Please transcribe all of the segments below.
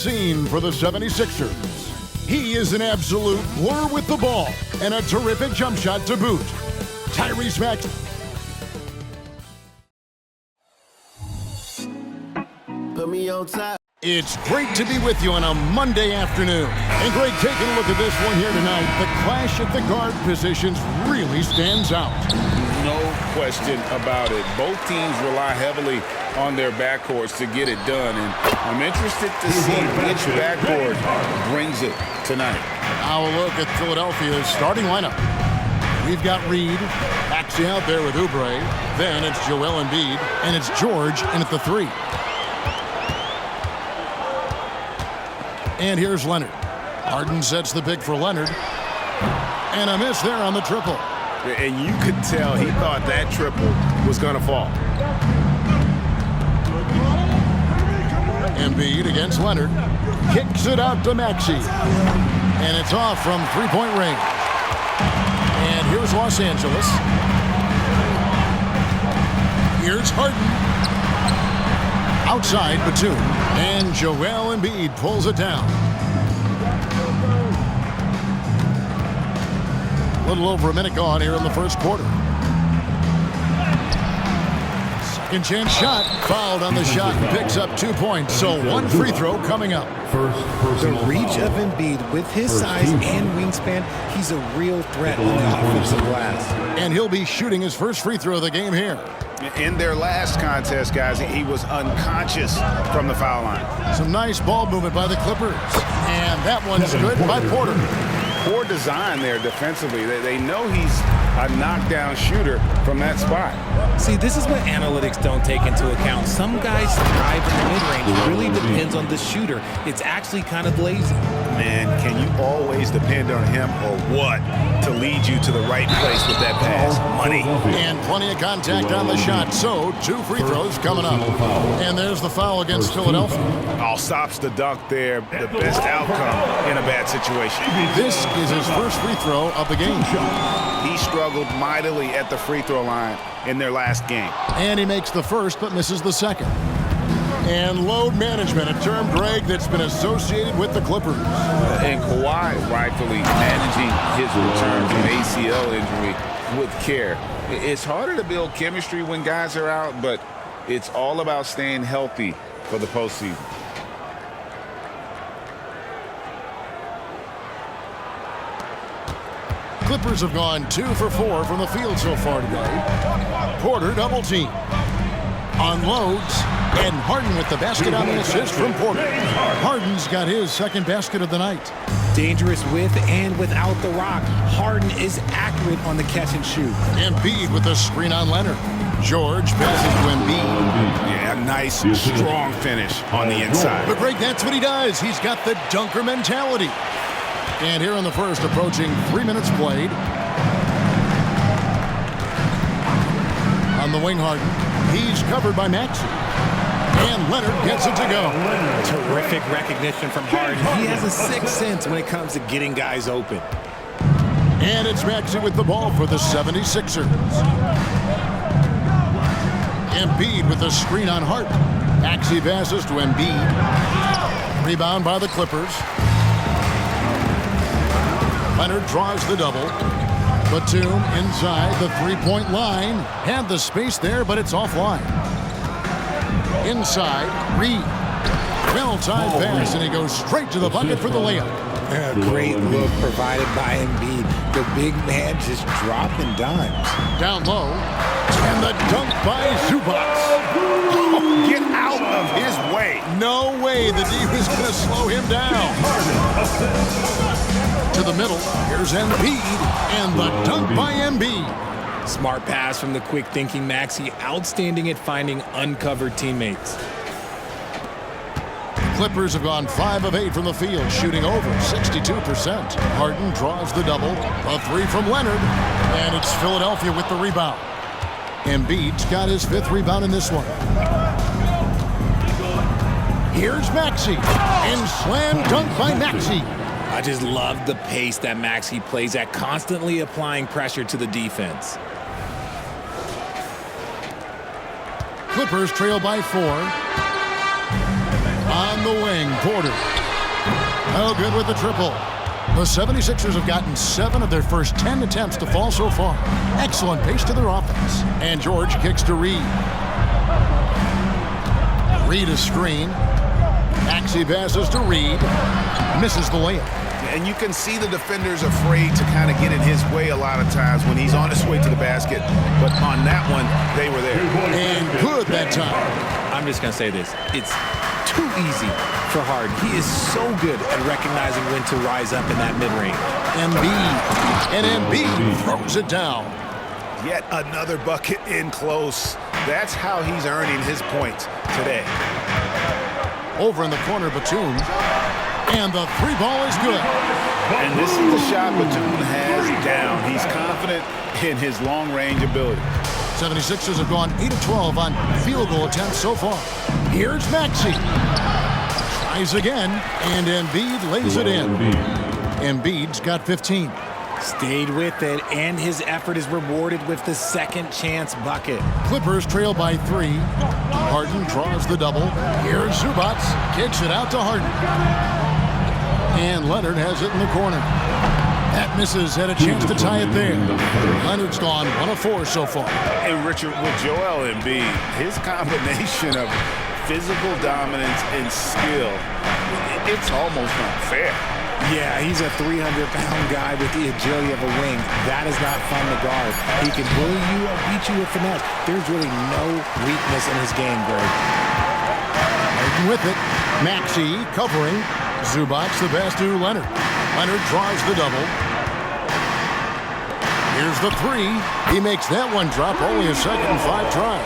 Scene for the 76ers. He is an absolute blur with the ball and a terrific jump shot to boot. Tyrese Maxey. Put me on top. It's great to be with you on a Monday afternoon. And great taking a look at this one here tonight. The clash at the guard positions really stands out. No question about it. Both teams rely heavily on their backcourts to get it done. And I'm interested to see which backcourt brings it tonight. Now a look at Philadelphia's starting lineup. We've got Reed, Maxey out there with Oubre. Then it's Joel Embiid, and it's George in at the 3. And here's Leonard. Harden sets the pick for Leonard. And a miss there on the triple. And you could tell he thought that triple was going to fall. Embiid against Leonard. Kicks it out to Maxey. And it's off from three-point range. And here's Los Angeles. Here's Harden. Outside Batum. And Joel Embiid pulls it down. A little over a minute gone here in the first quarter. Second chance shot. Fouled on the shot. Picks up 2 points. So one free throw coming up. The reach of Embiid with his size and wingspan, he's a real threat on the offensive glass. And he'll be shooting his first free throw of the game here. In their last contest, guys, he was unconscious from the foul line. Some nice ball movement by the Clippers. And that one's good by Porter. Poor design there defensively. They know he's a knockdown shooter from that spot. See, this is what analytics don't take into account. Some guys thrive in the mid-range. It really depends on the shooter. It's actually kind of lazy. Man, can you always depend on him or what to lead you to the right place with that pass? Money. And plenty of contact on the shot. So 2 free throws coming up. And there's the foul against Philadelphia. All stops the dunk there. The best outcome in a bad situation. This is his first free throw of the game. He struggled mightily at the free throw line in their last game. And he makes the first but misses the second. And load management, a term, Greg, that's been associated with the Clippers. And Kawhi rightfully managing his return from ACL injury with care. It's harder to build chemistry when guys are out, but it's all about staying healthy for the postseason. Clippers have gone 2 for 4 from the field so far today. Porter double team. Unloads. And Harden with the basket on the assist from Porter. Harden's got his second basket of the night. Dangerous with and without the rock. Harden is accurate on the catch and shoot. Embiid with the screen on Leonard. George passes to Embiid. Yeah, nice, strong finish on the inside. But Greg, that's what he does. He's got the dunker mentality. And here in the first, approaching 3 minutes played. On the wing, Harden. He's covered by Maxey. And Leonard gets it to go. Terrific recognition from Harden. He has a sixth sense when it comes to getting guys open. And it's Maxey with the ball for the 76ers. Embiid with the screen on Harden. Maxey passes to Embiid. Rebound by the Clippers. Leonard draws the double. Batum inside the three-point line. Had the space there, but it's offline. Inside, Reed. Well-timed pass, and he goes straight to the bucket for the layup. A great look provided by Embiid. The big man just dropping dimes. Down low, and the dunk by Zubac. Get out of his way. No way the D was going to slow him down. To the middle, here's Embiid, and the dunk by Embiid. Smart pass from the quick-thinking Maxey. Outstanding at finding uncovered teammates. Clippers have gone 5 of 8 from the field, shooting over 62%. Harden draws the double. A 3 from Leonard, and it's Philadelphia with the rebound. Embiid's got his 5th rebound in this one. Here's Maxey, and slam dunk by Maxey. I just love the pace that Maxey plays at, constantly applying pressure to the defense. Clippers trail by 4. On On the wing, Porter. Oh, good with the triple. The 76ers have gotten 7 of their first 10 attempts to fall so far. Excellent pace to their offense. And George kicks to Reed. Reed a screen. Maxey passes to Reed. Misses the layup. And you can see the defenders afraid to kind of get in his way a lot of times when he's on his way to the basket. But on that one, they were there. And good that time. I'm just going to say this. It's too easy for Harden. He is so good at recognizing when to rise up in that mid-range. Embiid throws it down. Yet another bucket in close. That's how he's earning his points today. Over in the corner, Batum. And the 3 ball is good. And this is the shot Batum has down. He's confident in his long-range ability. 76ers have gone 8 of 12 on field goal attempts so far. Here's Maxey. Tries again, and Embiid lays it in. Embiid's got 15. Stayed with it, and his effort is rewarded with the second chance bucket. Clippers trail by 3. Harden draws the double. Here's Zubac. Kicks it out to Harden. And Leonard has it in the corner. That misses. Had a chance to tie it there. Leonard's gone 1 of 4 so far. And Richard, with Joel Embiid, his combination of physical dominance and skill, it's almost unfair. Yeah, he's a 300-pound guy with the agility of a wing. That is not fun to guard. He can bully you or beat you with finesse. There's really no weakness in his game, Greg. Harden with it. Maxey covering. Zubac the pass to Leonard. Leonard draws the double. Here's the 3. He makes that one drop. Only a second and 5 tries.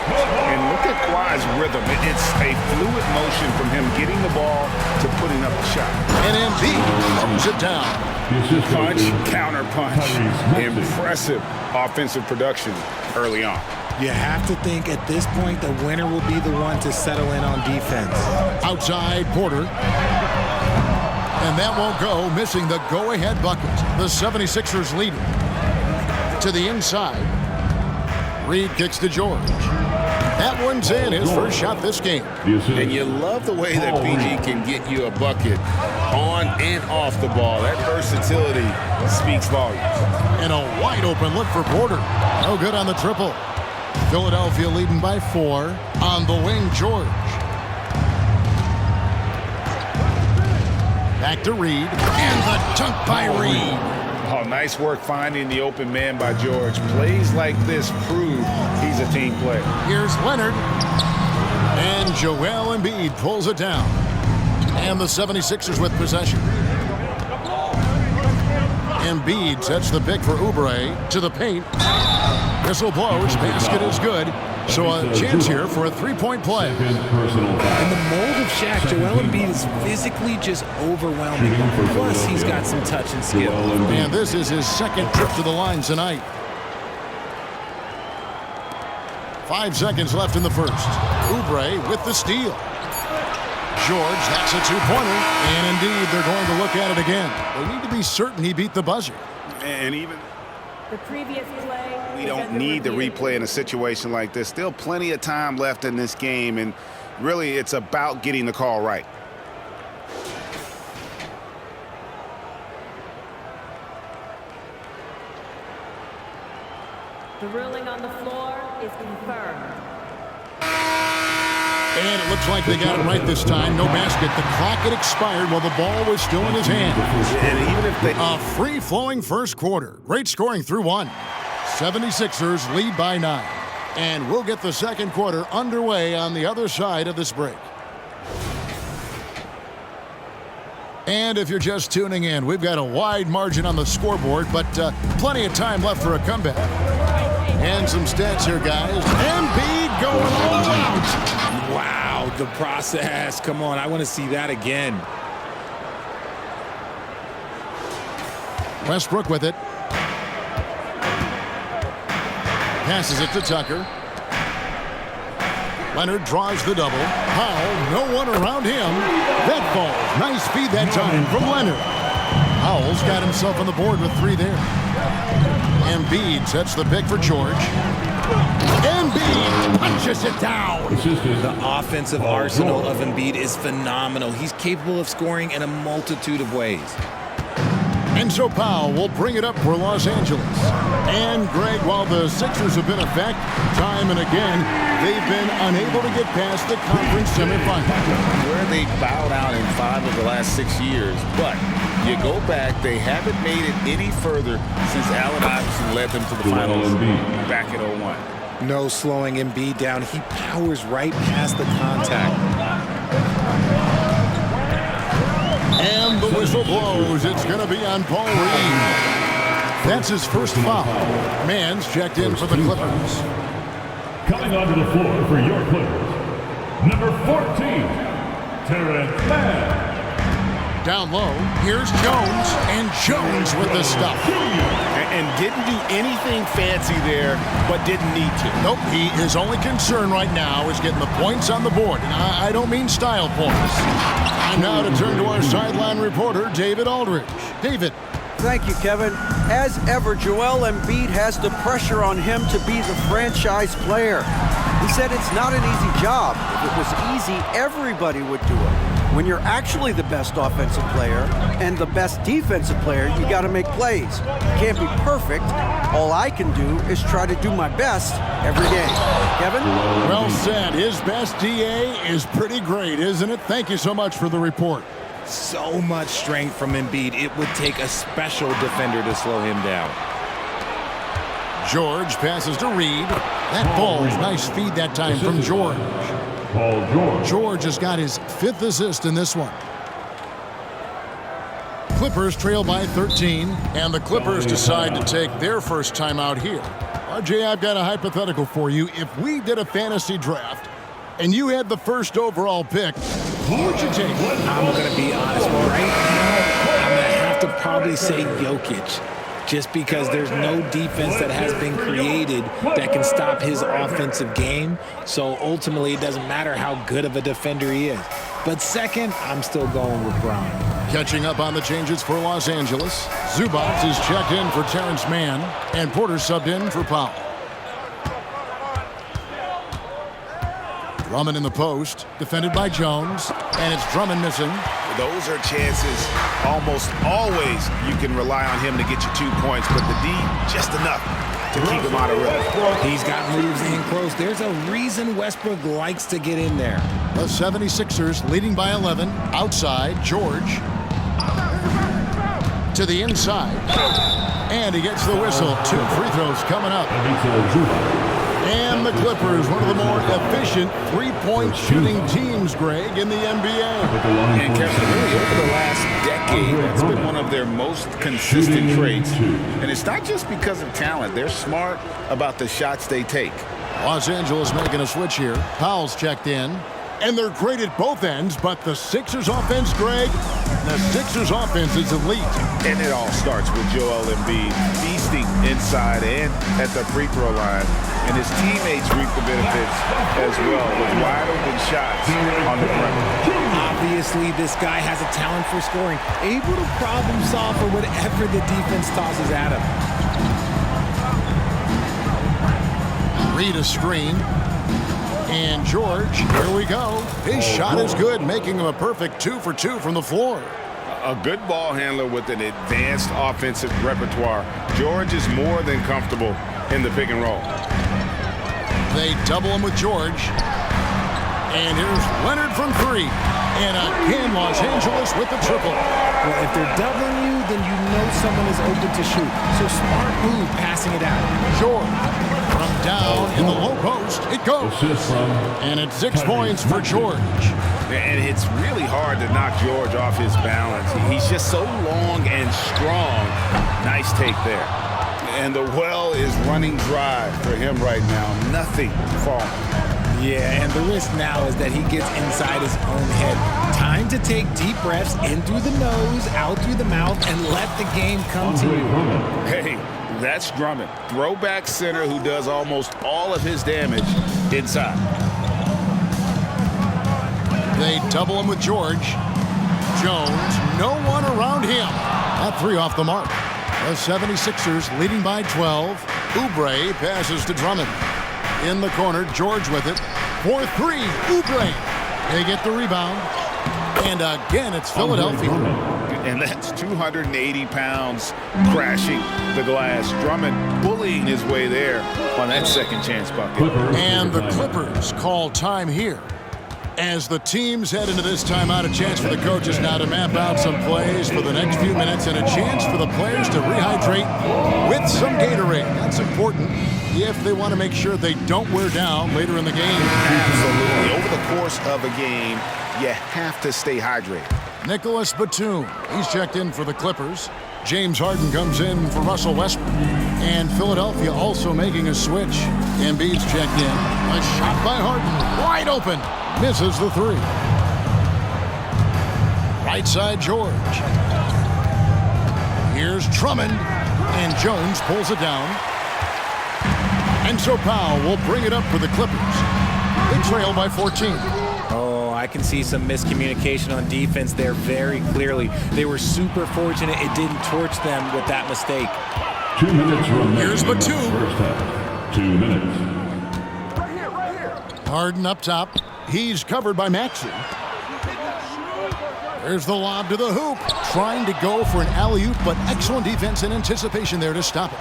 And look at Kawhi's rhythm. It's a fluid motion from him getting the ball to putting up the shot. And Embiid throws it down. Punch, counter punch. Impressive offensive production early on. You have to think at this point the winner will be the one to settle in on defense. Outside Porter. And that won't go, missing the go-ahead bucket. The 76ers leading. To the inside. Reed kicks to George. That one's in, his first shot this game. And you love the way that PG can get you a bucket on and off the ball. That versatility speaks volumes. And a wide open look for Porter. No good on the triple. Philadelphia leading by 4. On the wing, George. Back to Reed. And the dunk by Reed. Oh, nice work finding the open man by George. Plays like this prove he's a team player. Here's Leonard. And Joel Embiid pulls it down. And the 76ers with possession. Embiid sets the pick for Oubre to the paint. Whistle blows. Basket is good. So a chance here for a 3-point play. In the mold of Shaq, Joel Embiid is physically just overwhelming. Plus, he's got some touch and skill. And this is his second trip to the line tonight. 5 seconds left in the first. Oubre with the steal. George, that's a 2-pointer. And indeed, they're going to look at it again. They need to be certain he beat the buzzer. And even the previous play, we don't need the replay in a situation like this. Still plenty of time left in this game, and really it's about getting the call right. The ruling on the floor is confirmed. And it looks like they got it right this time. No basket. The clock had expired while the ball was still in his hand. And even if they... A free-flowing first quarter. Great scoring through 1. 76ers lead by 9. And we'll get the second quarter underway on the other side of this break. And if you're just tuning in, we've got a wide margin on the scoreboard, but plenty of time left for a comeback. And some stats here, guys. Embiid going all out. Wow, the process. Come on, I want to see that again. Westbrook with it. Passes it to Tucker. Leonard draws the double. Powell, no one around him. That falls. Nice feed that time from Leonard. Powell's got himself on the board with 3 there. Embiid sets the pick for George. Embiid punches it down. The offensive arsenal of Embiid is phenomenal. He's capable of scoring in a multitude of ways. And so Powell will bring it up for Los Angeles. And Greg, while the Sixers have been a fact time and again, they've been unable to get past the conference semifinals. Where they bowed out in 5 of the last 6 years. But you go back, they haven't made it any further since Allen Iverson led them to the finals back in 01. No slowing Embiid down. He powers right past the contact. And the whistle blows. It's going to be on Paul Reed. That's his first foul. Mann's checked in for the Clippers. Coming onto the floor for your Clippers, number 14, Terrence Mann. Down low, here's Jones, and Jones with the stuff. And didn't do anything fancy there, but didn't need to. Nope, his only concern right now is getting the points on the board. And I don't mean style points. Time now to turn to our sideline reporter, David Aldridge. David. Thank you, Kevin. As ever, Joel Embiid has the pressure on him to be the franchise player. He said it's not an easy job. If it was easy, everybody would do it. When you're actually the best offensive player and the best defensive player, you got to make plays. You can't be perfect. All I can do is try to do my best every game. Kevin? Well said. His best DA is pretty great, isn't it? Thank you so much for the report. So much strength from Embiid. It would take a special defender to slow him down. George passes to Reed. That ball's nice feed that time from George. Paul George. George has got his 5th assist in this one. Clippers trail by 13, and the Clippers decide to take their first time out here. RJ, I've got a hypothetical for you. If we did a fantasy draft and you had the first overall pick, who would you take? I'm going to be honest. Right now, I'm going to have to probably say Jokic. Just because there's no defense that has been created that can stop his offensive game. So ultimately, it doesn't matter how good of a defender he is. But second, I'm still going with Bron. Catching up on the changes for Los Angeles, Zubac is checked in for Terrence Mann, and Porter subbed in for Powell. Drummond in the post, defended by Jones, and it's Drummond missing. Those are chances almost always you can rely on him to get you 2 points, but the D, just enough to keep him out of rhythm. He's got moves in close. There's a reason Westbrook likes to get in there. The 76ers leading by 11. Outside, George. To the inside. And he gets the whistle. 2 free throws coming up. And the Clippers, one of the more efficient three-point shooting teams, Greg, in the NBA. And Kevin, really over the last decade, that's been one of their most consistent traits. And it's not just because of talent. They're smart about the shots they take. Los Angeles making a switch here. Powell's checked in. And they're great at both ends, but the Sixers offense, Greg, the Sixers offense is elite. And it all starts with Joel Embiid feasting inside and at the free throw line. And his teammates reap the benefits as well with wide open shots on the perimeter. Obviously, this guy has a talent for scoring, able to problem solve for whatever the defense tosses at him. Read a screen. And George, here we go. His shot is good, making him a perfect 2 for 2 from the floor. A good ball handler with an advanced offensive repertoire. George is more than comfortable in the pick and roll. They double him with George. And here's Leonard from 3. And again, Los Angeles with the triple. Well, if they're doubling you, then you know someone is open to shoot. So smart move passing it out. George from down in the low post. It goes. And it's 6 points for George. And it's really hard to knock George off his balance. He's just so long and strong. Nice take there. And the well is running dry for him right now. Nothing falling. Yeah, and the risk now is that he gets inside his own head. Time to take deep breaths in through the nose, out through the mouth, and let the game come to you. Hey, that's Drummond. Throwback center who does almost all of his damage inside. They double him with George. Jones, no one around him. A got 3 off the mark. The 76ers leading by 12. Oubre passes to Drummond. In the corner, George with it. For 3, Oubre. They get the rebound. And again, it's Philadelphia. And that's 280 pounds crashing the glass. Drummond bullying his way there on that second chance bucket. And the Clippers call time here. As the teams head into this timeout, a chance for the coaches now to map out some plays for the next few minutes and a chance for the players to rehydrate with some Gatorade. That's important if they want to make sure they don't wear down later in the game. Absolutely. Over the course of a game, you have to stay hydrated. Nicholas Batum, he's checked in for the Clippers. James Harden comes in for Russell Westbrook. And Philadelphia also making a switch. Embiid's checked in. A shot by Harden, wide open. Misses the 3. Right side, George. Here's Drummond. And Jones pulls it down. And so Powell will bring it up for the Clippers. They trail by 14. Oh, I can see some miscommunication on defense there very clearly. They were super fortunate it didn't torch them with that mistake. 2 minutes remaining. Here's Batum. First half. 2 minutes. Harden up top. He's covered by Maxey. There's the lob to the hoop. Trying to go for an alley-oop, but excellent defense and anticipation there to stop it.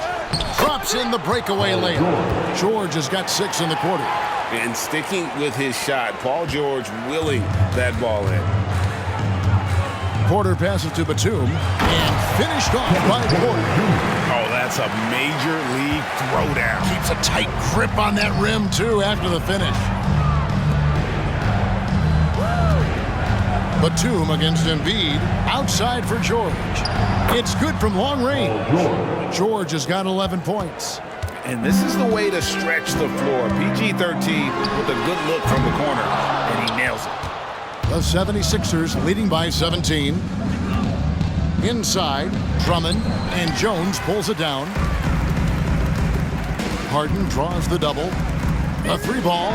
Drops in the breakaway layup. George has got 6 in the quarter. And sticking with his shot, Paul George willing that ball in. Porter passes to Batum and finished off by Porter. Oh, that's a major league throwdown. Keeps a tight grip on that rim, too, after the finish. Batum against Embiid. Outside for George. It's good from long range. George has got 11 points. And this is the way to stretch the floor. PG-13 with a good look from the corner, and he nails it. The 76ers leading by 17. Inside, Drummond, and Jones pulls it down. Harden draws the double. A 3-ball.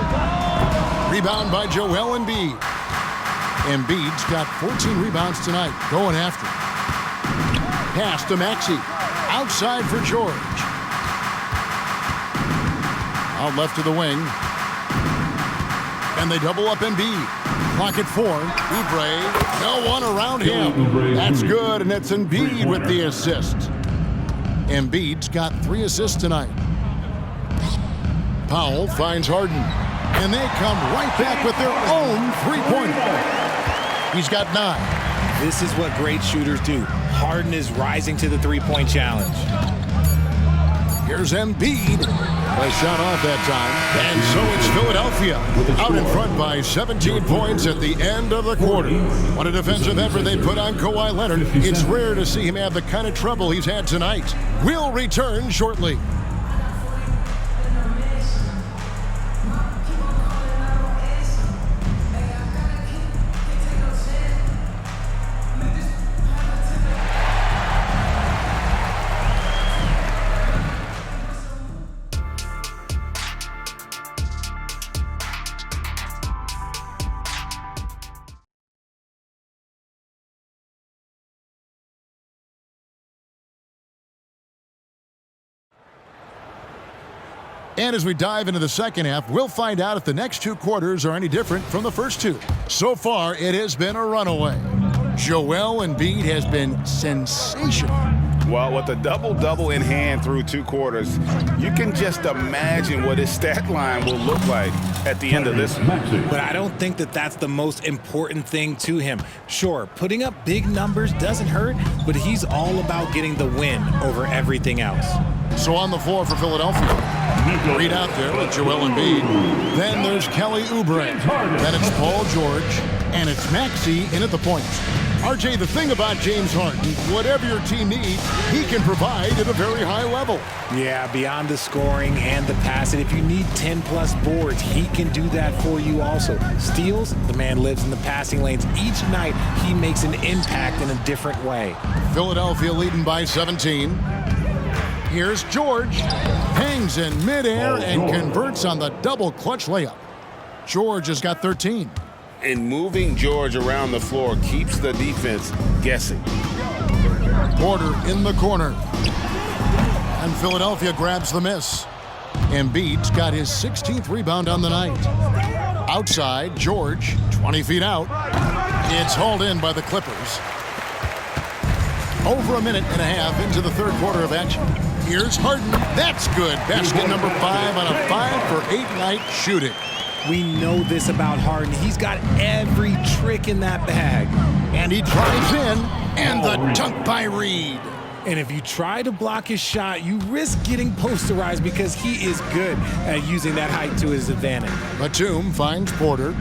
Rebound by Joel Embiid. Embiid's got 14 rebounds tonight, going after it. Pass to Maxey. Outside for George. Out left to the wing. And they double up Embiid. Clock at 4. Oubre. No one around him. That's good, and it's Embiid with the assist. Embiid's got 3 assists tonight. Powell finds Harden. And they come right back with their own 3-pointer. He's got 9. This is what great shooters do. Harden is rising to the 3-point challenge. Here's Embiid. A shot off that time. And so it's Philadelphia out in front by 17 points at the end of the quarter. What a defensive effort they put on Kawhi Leonard. It's rare to see him have the kind of trouble he's had tonight. We'll return shortly. And as we dive into the second half, we'll find out if the next 2 quarters are any different from the first 2. So far, it has been a runaway. Joel Embiid has been sensational. Well, with a double-double in hand through 2 quarters, you can just imagine what his stat line will look like at the end of this one. But I don't think that that's the most important thing to him. Sure, putting up big numbers doesn't hurt, but he's all about getting the win over everything else. So on the floor for Philadelphia. Reed out there with Joel Embiid. Then there's Kelly Oubre. Then it's Paul George. And it's Maxey in at the point. RJ, the thing about James Harden, whatever your team needs, he can provide at a very high level. Yeah, beyond the scoring and the passing, if you need 10-plus boards, he can do that for you also. Steals, the man lives in the passing lanes. Each night, he makes an impact in a different way. Philadelphia leading by 17. Here's George. Hangs in midair and converts on the double clutch layup. George has got 13. And moving George around the floor keeps the defense guessing. Porter in the corner. And Philadelphia grabs the miss. Embiid's got his 16th rebound on the night. Outside, George, 20 feet out. It's hauled in by the Clippers. Over a minute and a half into the third quarter of action. Here's Harden. That's good. Basket number 5 on a 5-for-8 night shooting. We know this about Harden. He's got every trick in that bag. And he drives in, and the dunk by Reed. And if you try to block his shot, you risk getting posterized because he is good at using that height to his advantage. Batum finds Porter.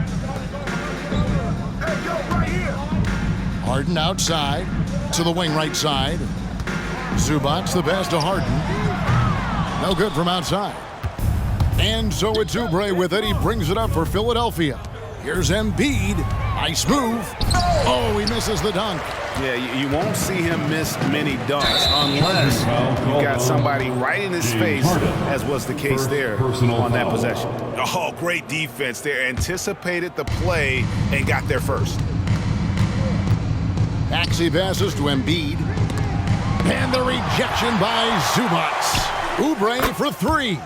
Harden outside to the wing right side. Zubac the pass to Harden. No good from outside. And so it's Oubre with it. He brings it up for Philadelphia. Here's Embiid. Nice move. Oh, he misses the dunk. Yeah, you won't see him miss many dunks unless you got somebody right in his face, as was the case there on that possession. Oh, great defense there. Anticipated the play and got there first. Maxey passes to Embiid. And the rejection by Zubac. Oubre for 3.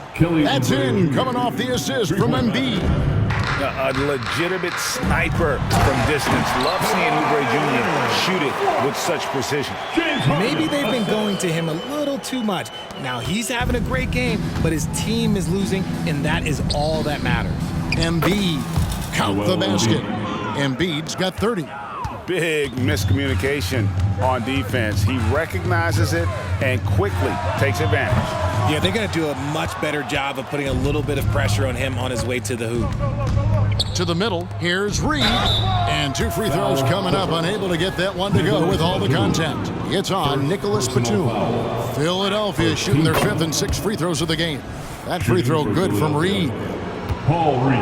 That's in, coming off the assist from Embiid. A legitimate sniper from distance. Love seeing Oubre Jr. shoot it with such precision. Maybe they've been going to him a little too much. Now he's having a great game, but his team is losing, and that is all that matters. Embiid, count the basket. Embiid's got 30. Big miscommunication on defense. He recognizes it and quickly takes advantage. Yeah, they're going to do a much better job of putting a little bit of pressure on him on his way to the hoop. To the middle, here's Reed. And 2 free throws coming up, unable to get that one to go with all the contact. It's on Nicholas Batum. Philadelphia shooting their 5th and 6th free throws of the game. That free throw good from Reed. Paul Reed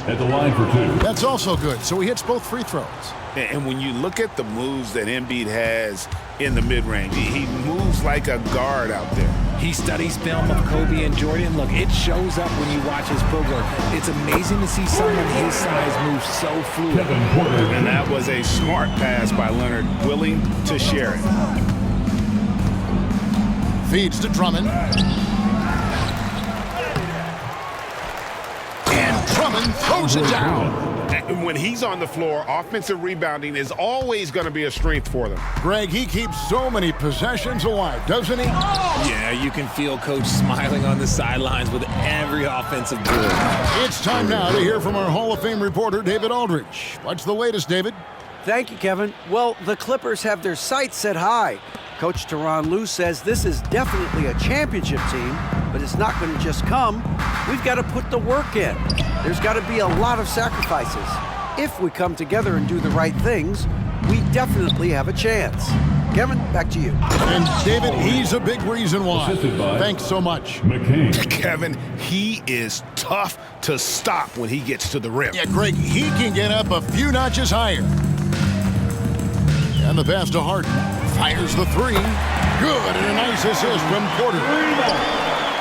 at the line for 2. That's also good, so he hits both free throws. And when you look at the moves that Embiid has in the mid-range, he moves like a guard out there. He studies film of Kobe and Jordan. Look, it shows up when you watch his program. It's amazing to see someone his size move so fluid. And that was a smart pass by Leonard, willing to share it. Feeds to Drummond. And Drummond throws it down. And when he's on the floor, offensive rebounding is always going to be a strength for them. Greg, he keeps so many possessions alive, doesn't he? Yeah, you can feel Coach smiling on the sidelines with every offensive board. It's time now to hear from our Hall of Fame reporter, David Aldridge. What's the latest, David? Thank you, Kevin. Well, the Clippers have their sights set high. Coach Tyronn Lue says this is definitely a championship team, but it's not going to just come. We've got to put the work in. There's got to be a lot of sacrifices. If we come together and do the right things, we definitely have a chance. Kevin, back to you. And David, he's a big reason why. Thanks so much. McCain. Kevin, he is tough to stop when he gets to the rim. Yeah, Greg, he can get up a few notches higher. And the pass to Harden. Fires the 3. Good, and a nice assist from Porter.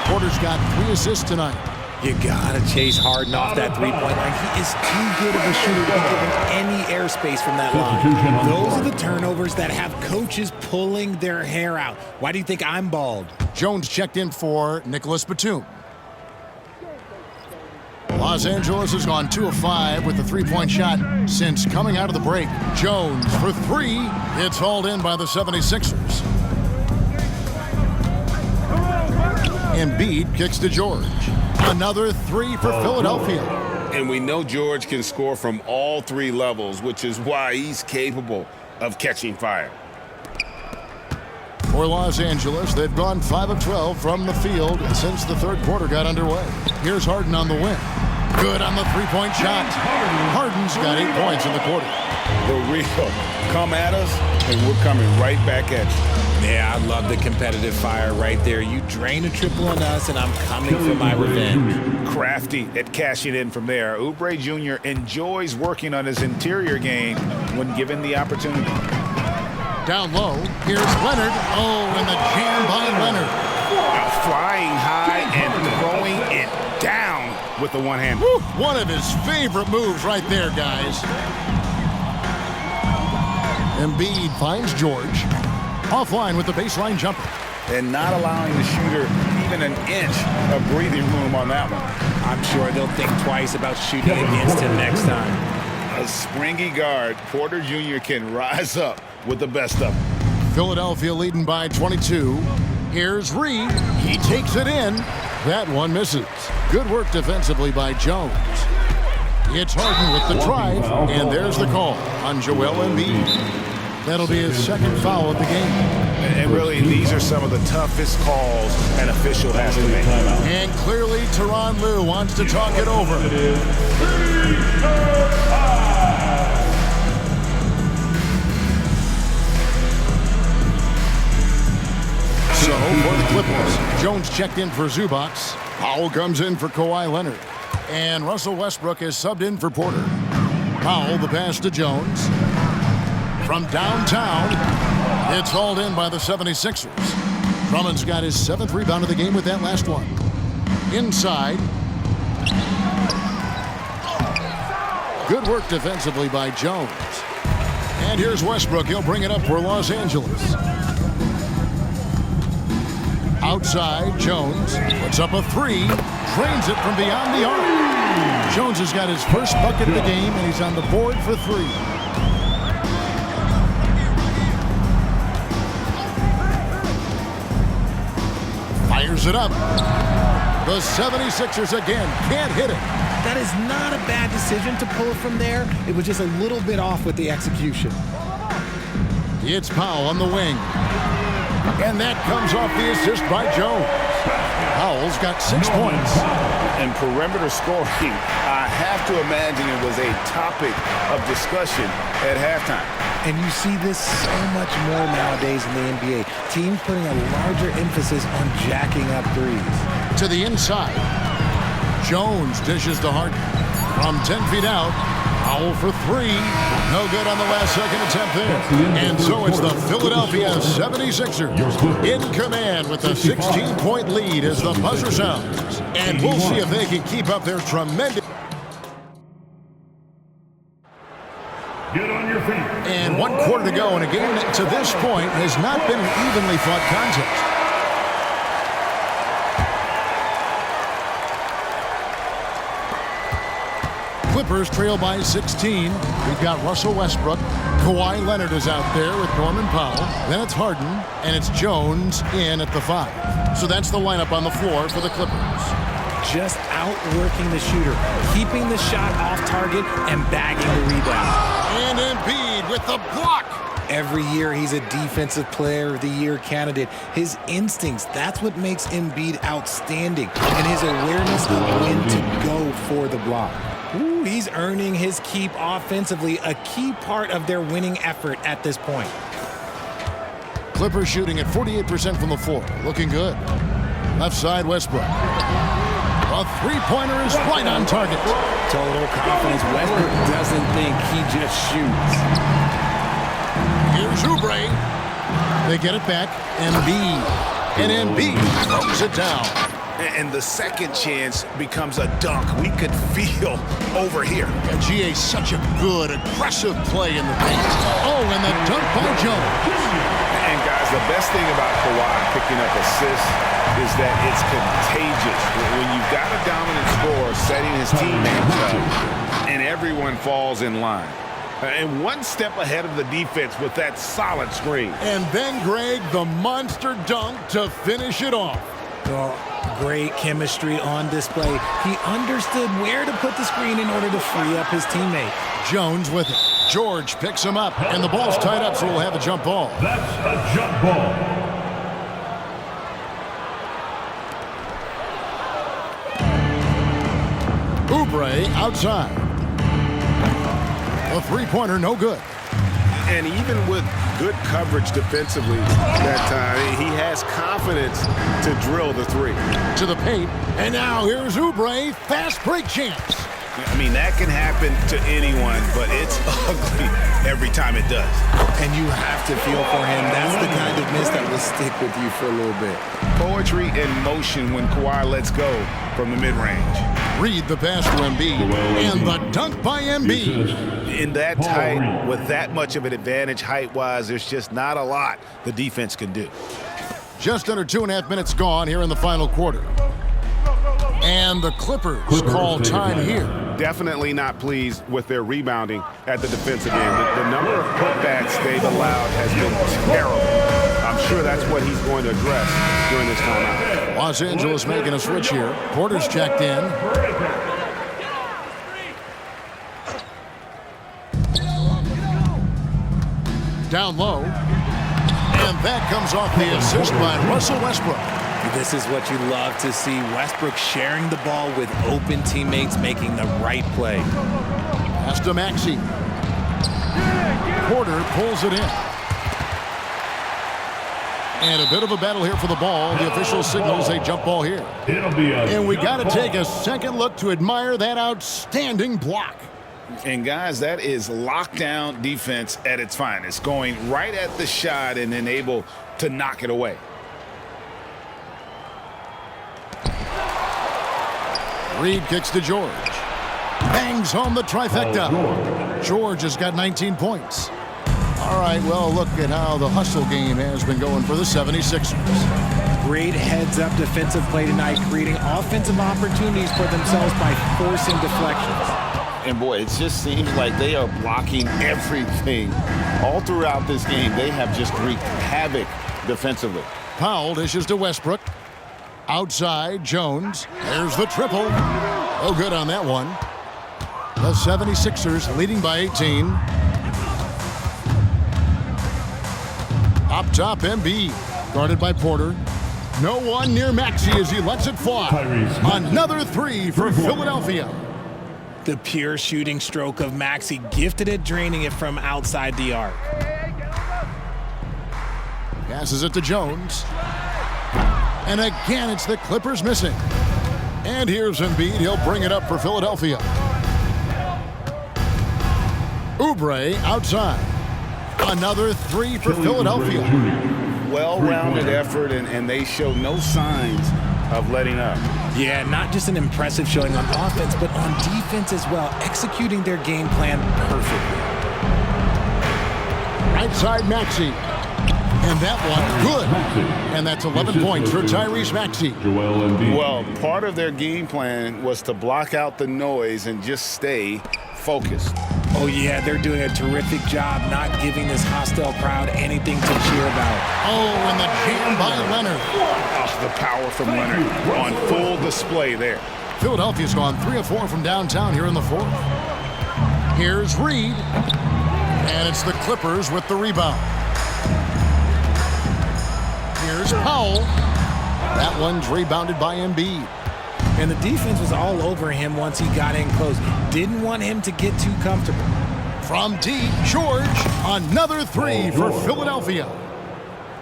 Porter's got 3 assists tonight. You gotta chase Harden off that three-point line. He is too good of a shooter to be given any airspace from that line. Those are the turnovers that have coaches pulling their hair out. Why do you think I'm bald? Jones checked in for Nicholas Batum. Los Angeles has gone 2 of 5 with the 3-point shot since coming out of the break. Jones for 3. It's hauled in by the 76ers. Embiid kicks to George. Another 3 for Philadelphia. And we know George can score from all 3 levels, which is why he's capable of catching fire. For Los Angeles, they've gone 5 of 12 from the field since the third quarter got underway. Here's Harden on the win. Good on the 3-point shot. Harden's got 8 points in the quarter. The real come at us, and we're coming right back at you. Yeah, I love the competitive fire right there. You drain a triple on us, and I'm coming for my revenge. Crafty at cashing in from there. Oubre Jr. enjoys working on his interior game when given the opportunity. Down low, here's Leonard. Oh, and the jam by Leonard. Flying high and throwing it down with the one hand. Woo, one of his favorite moves right there, guys. Embiid finds George. Offline with the baseline jumper. And not allowing the shooter even an inch of breathing room on that one. I'm sure they'll think twice about shooting against him next time. A springy guard, Porter Jr. can rise up with the best of them. Philadelphia leading by 22. Here's Reed. He takes it in. That one misses. Good work defensively by Jones. It's Harden with the drive, and there's the call on Joel Embiid. That'll be his second foul of the game. And really, these are some of the toughest calls an official has to make. And clearly, Tyronn Lue wants to talk it over. So, for the Clippers, Jones checked in for Zubac. Powell comes in for Kawhi Leonard. And Russell Westbrook is subbed in for Porter. Powell, the pass to Jones. From downtown, it's hauled in by the 76ers. Drummond's got his 7th rebound of the game with that last one. Inside. Good work defensively by Jones. And here's Westbrook. He'll bring it up for Los Angeles. Outside, Jones puts up a three. Drains it from beyond the arc. Jones has got his first bucket of the game, and he's on the board for three. Fires it up. The 76ers again can't hit it. That is not a bad decision to pull it from there. It was just a little bit off with the execution. It's Powell on the wing. And that comes off the assist by Jones. Powell's got 6 points. And perimeter scoring, I have to imagine it was a topic of discussion at halftime. And you see this so much more nowadays in the NBA. Teams putting a larger emphasis on jacking up threes. To the inside. Jones dishes to Harden. From 10 feet out. Powell for three. No good on the last second attempt there. And so it's the Philadelphia 76ers in command with a 16-point lead as the buzzer sounds. And we'll see if they can keep up their tremendous... Get on your feet. And 1 quarter to go, and a game that to this point has not been an evenly fought contest. Clippers trail by 16. We've got Russell Westbrook. Kawhi Leonard is out there with Norman Powell. Then it's Harden, and it's Jones in at the 5. So that's the lineup on the floor for the Clippers. Just outworking the shooter, keeping the shot off target, and bagging the rebound. And Embiid with the block. Every year he's a Defensive Player of the Year candidate. His instincts, that's what makes Embiid outstanding. And his awareness of when to go for the block. Ooh, he's earning his keep offensively, a key part of their winning effort at this point. Clippers shooting at 48% from the floor. Looking good. Left side, Westbrook. A three-pointer is right on target. Total confidence. Westbrook doesn't think he just shoots. Here's Oubre. They get it back. Embiid. And Embiid throws it down. And the second chance becomes a dunk. We could feel over here. Yeah, GA, such a good, aggressive play in the paint. Oh, and the dunk by Jones. And guys, the best thing about Kawhi picking up assists is that it's contagious. When you've got a dominant scorer setting his teammates up, and everyone falls in line. And one step ahead of the defense with that solid screen. And then, Greg, the monster dunk to finish it off. Oh, great chemistry on display. He understood where to put the screen in order to free up his teammate. Jones with it. George picks him up, and the ball's tied up, so we'll have a jump ball. That's a jump ball. Oubre outside. A three-pointer, no good. And even with good coverage defensively that time, he has confidence to drill the three. To the paint, and now here's Oubre, fast break chance. I mean, that can happen to anyone, but it's ugly every time it does. And you have to feel for him. That's the kind of miss that will stick with you for a little bit. Poetry in motion when Kawhi lets go from the mid-range. Reed the pass to Embiid. And the dunk by Embiid. In that tight, with that much of an advantage height-wise, there's just not a lot the defense can do. Just under 2.5 minutes gone here in the final quarter. And the Clippers call time here. Definitely not pleased with their rebounding at the defensive end. The number of putbacks they've allowed has been terrible. I'm sure that's what he's going to address during this timeout. Los Angeles making a switch here. Porter's checked in. Down low. And that comes off the assist by Russell Westbrook. This is what you love to see. Westbrook sharing the ball with open teammates, making the right play. Pass to Maxey. Porter pulls it in. And a bit of a battle here for the ball. The official signals a jump ball here. And we got to take a second look to admire that outstanding block. And guys, that is lockdown defense at its finest, going right at the shot and then able to knock it away. Reed kicks to George. Bangs home the trifecta. George has got 19 points. All right, well, look at how the hustle game has been going for the 76ers. Great heads-up defensive play tonight, creating offensive opportunities for themselves by forcing deflections. And boy, it just seems like they are blocking everything. All throughout this game, they have just wreaked havoc defensively. Powell dishes to Westbrook. Outside, Jones. There's the triple. Oh, good on that one. The 76ers leading by 18. Up top, Embiid. Guarded by Porter. No one near Maxey as he lets it fly. Another three for Philadelphia. The pure shooting stroke of Maxey, gifted at draining it from outside the arc. Passes it to Jones. And again, it's the Clippers missing. And here's Embiid. He'll bring it up for Philadelphia. Oubre outside. Another three for Philadelphia. Well-rounded effort, and they show no signs of letting up. Yeah, not just an impressive showing on offense, but on defense as well, executing their game plan perfectly. Right side, Maxey. And that one, good. And that's 11 points for Tyrese Maxey. Well, part of their game plan was to block out the noise and just stay focused. Oh, yeah, they're doing a terrific job not giving this hostile crowd anything to cheer about. Oh, and the jam by Leonard. Oh, the power from Leonard on full display there. Philadelphia's gone 3 of 4 from downtown here in the fourth. Here's Reed. And it's the Clippers with the rebound. Here's Powell. That one's rebounded by Embiid. And the defense was all over him once he got in close. Didn't want him to get too comfortable. From deep, George, another three for Philadelphia.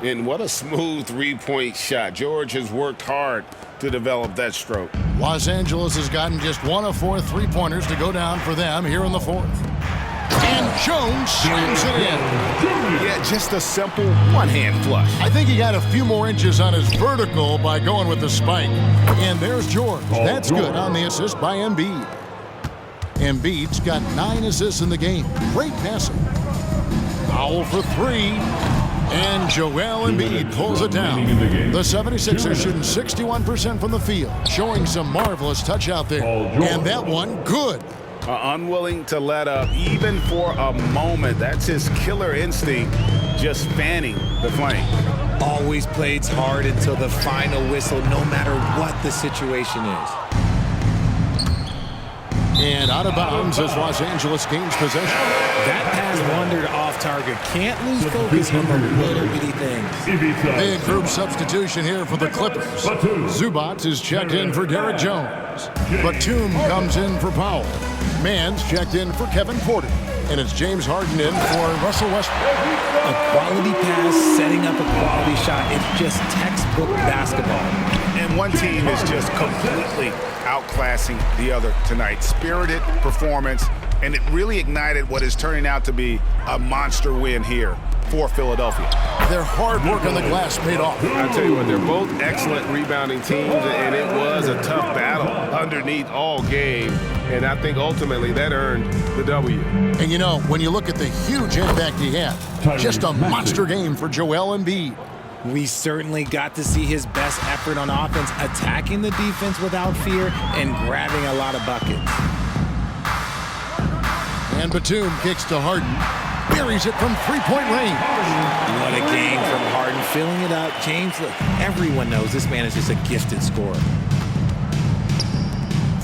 And what a smooth three-point shot. George has worked hard to develop that stroke. Los Angeles has gotten just 1 of 4 three-pointers to go down for them here in the fourth. And Jones slams it in. Yeah, just a simple one-hand flush. I think he got a few more inches on his vertical by going with the spike. And there's George. That's good on the assist by Embiid. Embiid's got 9 assists in the game. Great passing. Foul for 3. And Joel Embiid pulls it down. The 76ers shooting 61% from the field, showing some marvelous touch out there. And that one, good. Unwilling to let up even for a moment. That's his killer instinct, just fanning the flame. Always plays hard until the final whistle, no matter what the situation is. And out of bounds as Los Angeles gains possession. That pass wandered off target. Can't lose focus on the little bitty things. Big group substitution here for the Clippers. Zubac is checked in for Derek Jones. Batum comes in for Powell. Mann's checked in for Kevin Porter. And it's James Harden in for Russell Westbrook. A quality pass, setting up a quality shot. It's just textbook basketball. And one team is just completely outclassing the other tonight. Spirited performance, and it really ignited what is turning out to be a monster win here for Philadelphia. Their hard work on the glass paid off. I tell you what, they're both excellent rebounding teams, and it was a tough battle underneath all game, and I think ultimately that earned the W. And you know, when you look at the huge impact he had, just a monster game for Joel Embiid. We certainly got to see his best effort on offense, attacking the defense without fear and grabbing a lot of buckets. And Batum kicks to Harden. Buries it from three-point range. What a game from Harden, filling it up. James, look, everyone knows this man is just a gifted scorer.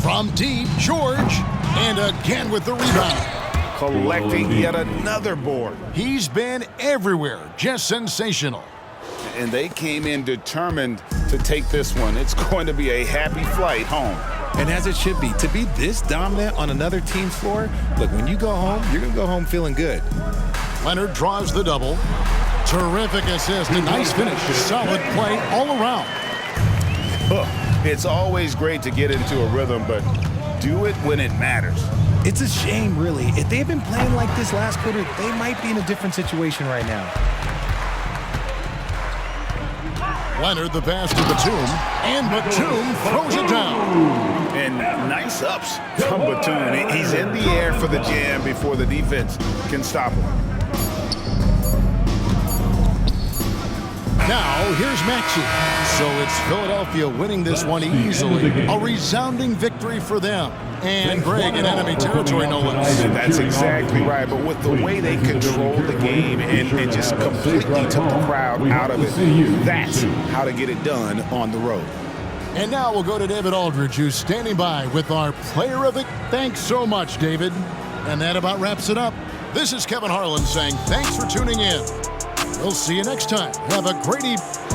From deep, George, and again with the rebound. Collecting yet another board. He's been everywhere, just sensational. And they came in determined to take this one. It's going to be a happy flight home. And as it should be, to be this dominant on another team's floor, look, when you go home, you're going to go home feeling good. Leonard draws the double. Terrific assist, a nice finish. Solid play all around. It's always great to get into a rhythm, but do it when it matters. It's a shame, really. If they had been playing like this last quarter, they might be in a different situation right now. Leonard, the pass to Batum, and Batum throws it down. And nice ups from Batum. He's in the air for the jam before the defense can stop him. Now, here's Maxey. So it's Philadelphia winning this one easily. A resounding victory for them. And Greg in enemy territory, no less. That's exactly right. But with the way they controlled the game and just completely took the crowd out of it, that's how to get it done on the road. And now we'll go to David Aldridge, who's standing by with our player of it. Thanks so much, David. And that about wraps it up. This is Kevin Harlan saying thanks for tuning in. We'll see you next time. Have a great evening.